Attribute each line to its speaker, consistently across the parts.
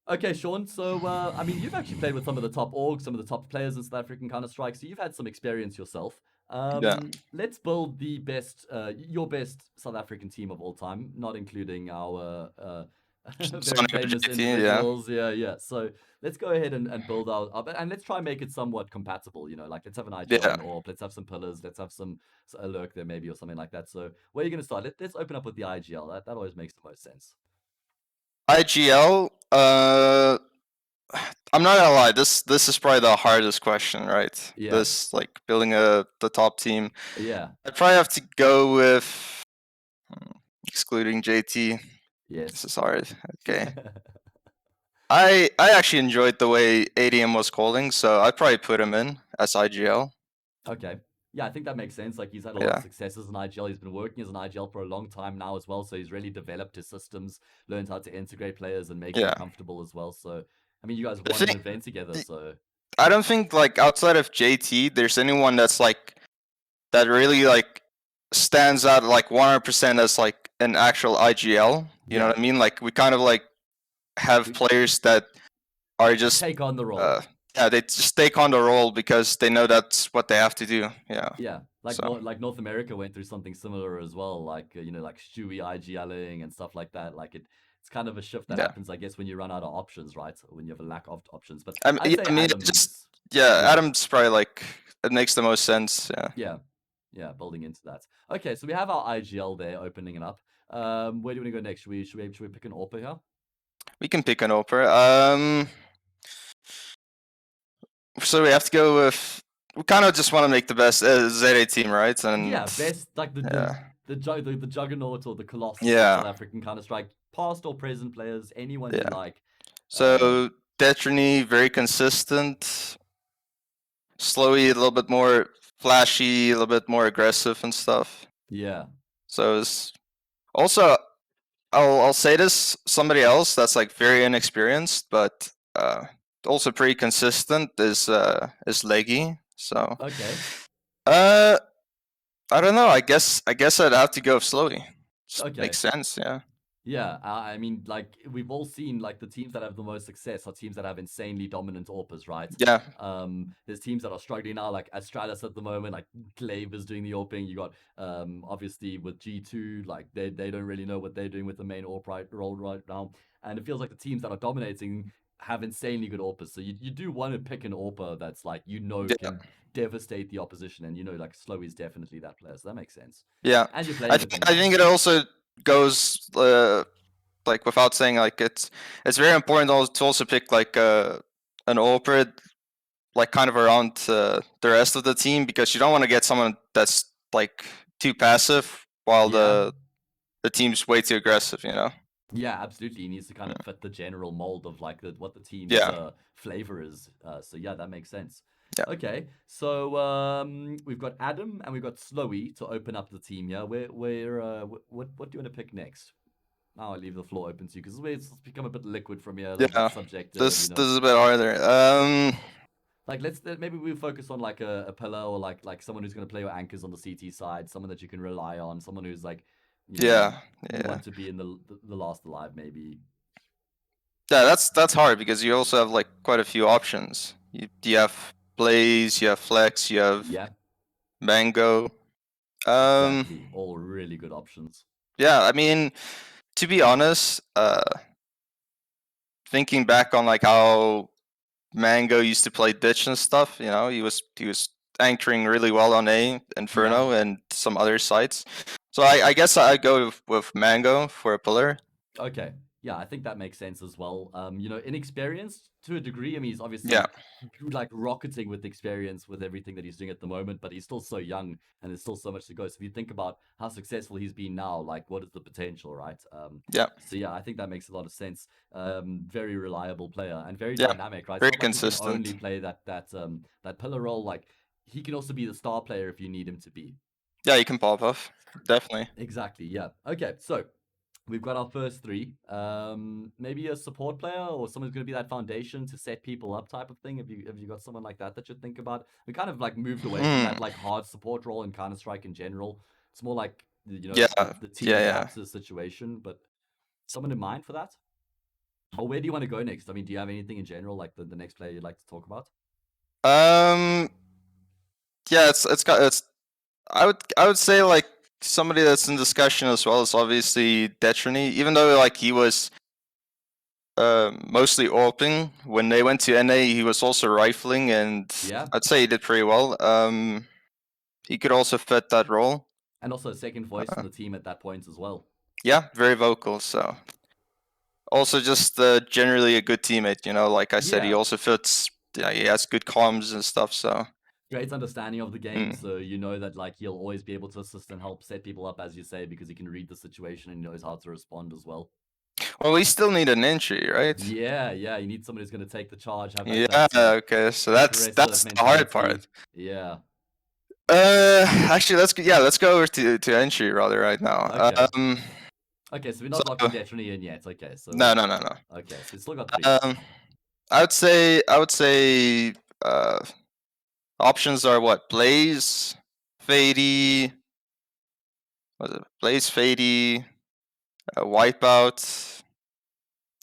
Speaker 1: Okay, Shaun. So, I mean, you've actually played with some of the top orgs, some of the top players in South African Counter-Strike, so you've had some experience yourself.
Speaker 2: Yeah.
Speaker 1: Let's build the best, your best South African team of all time, not including our very
Speaker 2: Sonic or
Speaker 1: famous
Speaker 2: JT, yeah.
Speaker 1: individuals. Yeah, yeah. So let's go ahead and build and let's try and make it somewhat compatible. Like let's have an IGL
Speaker 2: Yeah.
Speaker 1: and AWP, let's have some pillars, let's have some a lurk there maybe or something like that. So where are you going to start? Let's open up with the IGL. That always makes the most sense.
Speaker 2: IGL, I'm not gonna lie, this is probably the hardest question, right?
Speaker 1: Yeah,
Speaker 2: This like building the top team.
Speaker 1: yeah,
Speaker 2: I'd probably have to go with excluding JT. This
Speaker 1: yes.
Speaker 2: is hard. Okay. I actually enjoyed the way ADM was calling, so I'd probably put him in as IGL.
Speaker 1: Okay. Yeah, I think that makes sense. Like he's had a lot of
Speaker 2: Yeah.
Speaker 1: success as an IGL. He's been working as an IGL for a long time now as well. So he's really developed his systems, learned how to integrate players and make them
Speaker 2: Yeah.
Speaker 1: comfortable as well. So, I mean, you guys
Speaker 2: I
Speaker 1: won an
Speaker 2: think
Speaker 1: event together. So,
Speaker 2: I don't think like outside of JT, there's anyone that's like that really like stands out like 100% as like an actual IGL. You know
Speaker 1: yeah,
Speaker 2: what I mean? Like we kind of like have
Speaker 1: we
Speaker 2: players that are just
Speaker 1: take on the role.
Speaker 2: uh yeah, they just take on the role because they know that's what they have to do. Yeah.
Speaker 1: Yeah, like
Speaker 2: So
Speaker 1: like North America went through something similar as well. Like like Stewie IGLing and stuff like that. Like it's kind of a shift that
Speaker 2: yeah.
Speaker 1: happens, I guess, when you run out of options, right? When you have a lack of options. But I'd
Speaker 2: Yeah,
Speaker 1: say
Speaker 2: I mean, it just
Speaker 1: Adams.
Speaker 2: yeah,
Speaker 1: Yeah,
Speaker 2: Adam's probably like it makes the most sense. Yeah.
Speaker 1: yeah. Yeah, building into that. Okay, so we have our IGL there, opening it up. Where do you want to go next? Should we pick an AWP here?
Speaker 2: We can pick an Oprah. So we have to go with. We kind of just want to make the best ZA team, right? And
Speaker 1: Yeah, best like
Speaker 2: yeah,
Speaker 1: the juggernaut or the colossus of
Speaker 2: yeah,
Speaker 1: South African Counter Strike, past or present players, anyone you
Speaker 2: yeah.
Speaker 1: like.
Speaker 2: So Detrony, very consistent. Slowy, a little bit more flashy, a little bit more aggressive and stuff.
Speaker 1: Yeah,
Speaker 2: So it's also I'll say this, somebody else that's like very inexperienced, but also pretty consistent is Leggy. So
Speaker 1: okay.
Speaker 2: uh I don't know. I guess I'd have to go with Slowy. Just
Speaker 1: Okay.
Speaker 2: makes sense, yeah.
Speaker 1: Yeah, I mean, like we've all seen, like the teams that have the most success are teams that have insanely dominant AWPers, right?
Speaker 2: Yeah.
Speaker 1: There's teams that are struggling now, like Astralis at the moment, like Clave is doing the AWPing. You got obviously with G2, like they don't really know what they're doing with the main AWP role right now, and it feels like the teams that are dominating have insanely good AWPers. So you do want to pick an AWPer that's like
Speaker 2: Yeah.
Speaker 1: can devastate the opposition, and like Slow is definitely that player. So that makes sense.
Speaker 2: Yeah.
Speaker 1: And you're
Speaker 2: I
Speaker 1: playing with
Speaker 2: think
Speaker 1: them
Speaker 2: I
Speaker 1: now.
Speaker 2: think it also goes like without saying like it's very important to also pick like an AWPer like kind of around the rest of the team because you don't want to get someone that's like too passive while
Speaker 1: Yeah.
Speaker 2: the team's way too aggressive, you know?
Speaker 1: Yeah, absolutely. He needs to kind of fit the general mold of like what the team's
Speaker 2: Yeah.
Speaker 1: flavor is. So yeah, that makes sense.
Speaker 2: Yeah.
Speaker 1: Okay, so we've got Adam and we've got Slowy to open up the team here. What do you want to pick next? Now I leave the floor open to you because it's become a bit liquid from here, a little bit
Speaker 2: Yeah.
Speaker 1: subjective.
Speaker 2: This is a bit harder.
Speaker 1: Like maybe we focus on like a pillar or like someone who's going to play your anchors on the CT side, someone that you can rely on, someone who's like,
Speaker 2: Yeah.
Speaker 1: you
Speaker 2: Yeah.
Speaker 1: want to be in the last alive maybe.
Speaker 2: Yeah, that's hard because you also have like quite a few options. You have Blaze, you have Flex, you have
Speaker 1: Yeah.
Speaker 2: Mango. Um,
Speaker 1: Exactly. All really good options.
Speaker 2: yeah, I mean, to be honest, thinking back on like how Mango used to play ditch and stuff, you know, he was anchoring really well on A,
Speaker 1: Yeah.
Speaker 2: Inferno, and some other sites. So I guess I go with Mango for a pillar.
Speaker 1: Okay. Yeah, I think that makes sense as well. Inexperienced to a degree. I mean, he's
Speaker 2: Yeah,
Speaker 1: obviously like rocketing with experience with everything that he's doing at the moment, but he's still so young and there's still so much to go. So if you think about how successful he's been now, like what is the potential, right?
Speaker 2: yeah,
Speaker 1: So yeah, I think that makes a lot of sense. Very reliable player and very
Speaker 2: yeah.
Speaker 1: dynamic, right? It's
Speaker 2: Very
Speaker 1: not like he can only
Speaker 2: consistent.
Speaker 1: play that pillar role. Like he can also be the star player if you need him to be.
Speaker 2: Yeah, you can pop off. Definitely.
Speaker 1: Exactly. Yeah. Okay. So we've got our first three. Maybe a support player or someone's going to be that foundation to set people up type of thing. Have you got someone like that you think about? We kind of like moved away from
Speaker 2: Hmm.
Speaker 1: that like hard support role in Counter Strike in general. It's more like
Speaker 2: Yeah,
Speaker 1: the team
Speaker 2: yeah, yeah.
Speaker 1: adapts to the situation. But someone in mind for that? Or where do you want to go next? I mean, do you have anything in general, like the next player you'd like to talk about?
Speaker 2: Yeah, it's I would say like somebody that's in discussion as well is obviously Detrony, even though like he was mostly AWPing. When they went to NA, he was also rifling, and
Speaker 1: Yeah.
Speaker 2: I'd say he did pretty well. He could also fit that role.
Speaker 1: And also a second voice in the team at that point as well.
Speaker 2: Yeah, very vocal. So also just generally a good teammate. You know, like I said, he
Speaker 1: Yeah.
Speaker 2: also fits. Yeah, he has good comms and stuff. So
Speaker 1: Great understanding of the game, so you know that like he'll always be able to assist and help set people up, as you say, because he can read the situation and knows how to respond as well.
Speaker 2: well, we still need an entry, right?
Speaker 1: Yeah, you need somebody who's going to take the charge, have that,
Speaker 2: Yeah. Okay. So that's
Speaker 1: aggressive
Speaker 2: the hard
Speaker 1: mentality.
Speaker 2: part.
Speaker 1: Yeah.
Speaker 2: Actually, let's go over to entry rather right now.
Speaker 1: Okay. Okay, so we're
Speaker 2: So
Speaker 1: not locking Detrony in yet. Okay, so
Speaker 2: no.
Speaker 1: okay, so we still got 3.
Speaker 2: I would say options are what? Blaze, Fady, was it Blaze, Fady, Wipeout,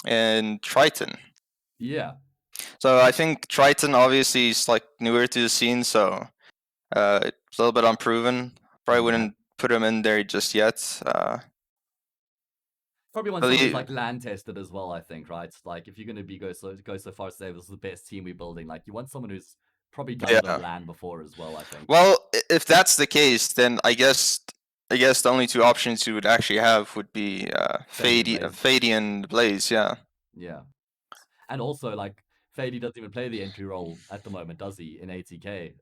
Speaker 2: and Triton.
Speaker 1: Yeah.
Speaker 2: So I think Triton obviously is like newer to the scene, so it's a little bit unproven. Probably wouldn't put him in there just yet.
Speaker 1: Probably want someone who's like land tested as well, I think, right? Like if you're gonna go so far as to say this is the best team we're building, like you want someone who's probably done a bit of land before as well, I think.
Speaker 2: Well, if that's the case, then I guess the only 2 options you would actually have would be Fady and Blaze, yeah.
Speaker 1: Yeah. And also like Fady doesn't even play the entry role at the moment, does he, in ATK?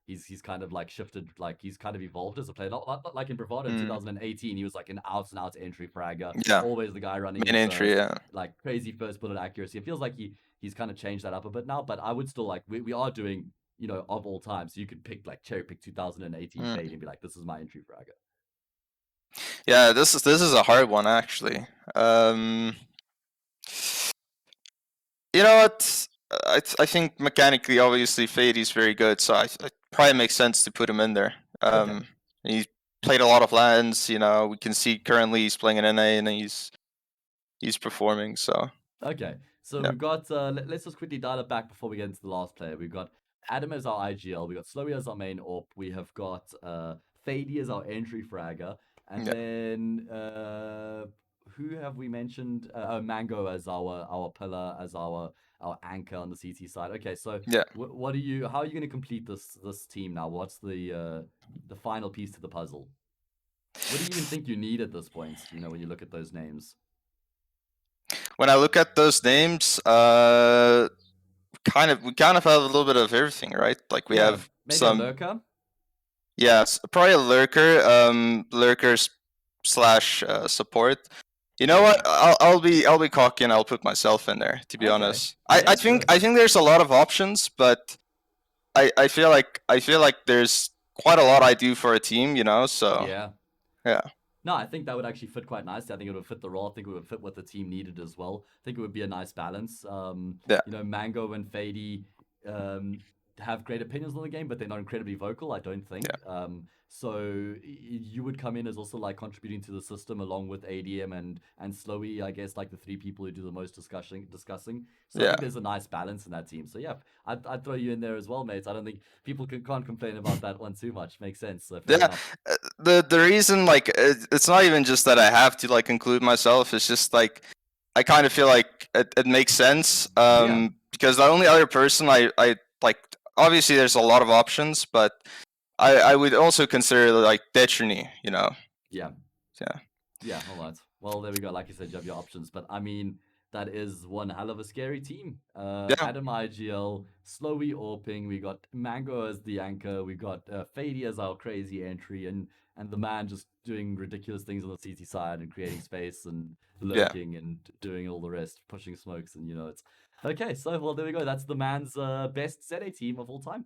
Speaker 1: He's kind of like shifted, like he's kind of evolved as a player. Not like in Bravado in 2018, he was like an out and out entry fragger.
Speaker 2: Yeah.
Speaker 1: Always the guy running
Speaker 2: Main
Speaker 1: in
Speaker 2: entry,
Speaker 1: first,
Speaker 2: yeah.
Speaker 1: like crazy first bullet accuracy. It feels like he's kind of changed that up a bit now, but I would still like we are doing, you know, of all time. So you could pick like cherry pick 2018 Fade and be like, this is my entry fragger.
Speaker 2: Yeah, this is a hard one actually. You know what? I think mechanically, obviously, Fady's very good, so it probably makes sense to put him in there.
Speaker 1: Okay.
Speaker 2: He's played a lot of lands. You know, we can see currently he's playing in NA and he's performing. So
Speaker 1: Okay, so
Speaker 2: yeah,
Speaker 1: we've got, let's just quickly dial it back before we get into the last player. We've got Adam as our IGL, we've got Slowy as our main AWP, we have got Fady as our entry fragger, and
Speaker 2: yeah.
Speaker 1: then who have we mentioned? Mango as our pillar, as our anchor on the CT side. Okay, so
Speaker 2: Yeah.
Speaker 1: what are you? How are you going to complete this team now? What's the final piece to the puzzle? What do you even think you need at this point? You know, when you look at those names.
Speaker 2: When I look at those names, we kind of have a little bit of everything, right? Like we have
Speaker 1: maybe a lurker.
Speaker 2: Yes, probably a lurker. Lurkers slash support. You know what? I'll be cocky and I'll put myself in there. To be honest, I think there's a lot of options, but I feel like there's quite a lot I do for a team. You know, so yeah.
Speaker 1: No, I think that would actually fit quite nicely. I think it would fit the role. I think it would fit what the team needed as well. I think it would be a nice balance. You know, Mango and Fady have great opinions on the game, but they're not incredibly vocal, I don't think. So you would come in as also like contributing to the system along with ADM and Slowy, I guess, like the 3 people who do the most discussing. So I think there's a nice balance in that team. So yeah, I'd throw you in there as well, mates. I don't think people can't complain about that one too much. Makes sense. So
Speaker 2: the reason, like, it's not even just that I have to like include myself. It's just like I kind of feel like it makes sense. Because the only other person I like, obviously there's a lot of options, but I would also consider like Detrony, you know.
Speaker 1: Yeah. All right. Well, there we go. Like you said, you have your options, but I mean, that is one hell of a scary team. Adam IGL, Slowy Orping. We got Mango as the anchor. We got Fady as our crazy entry, and the man just doing ridiculous things on the CT side and creating space and lurking and doing all the rest, pushing smokes, and you know it's okay. So well, there we go. That's the man's best ZA team of all time.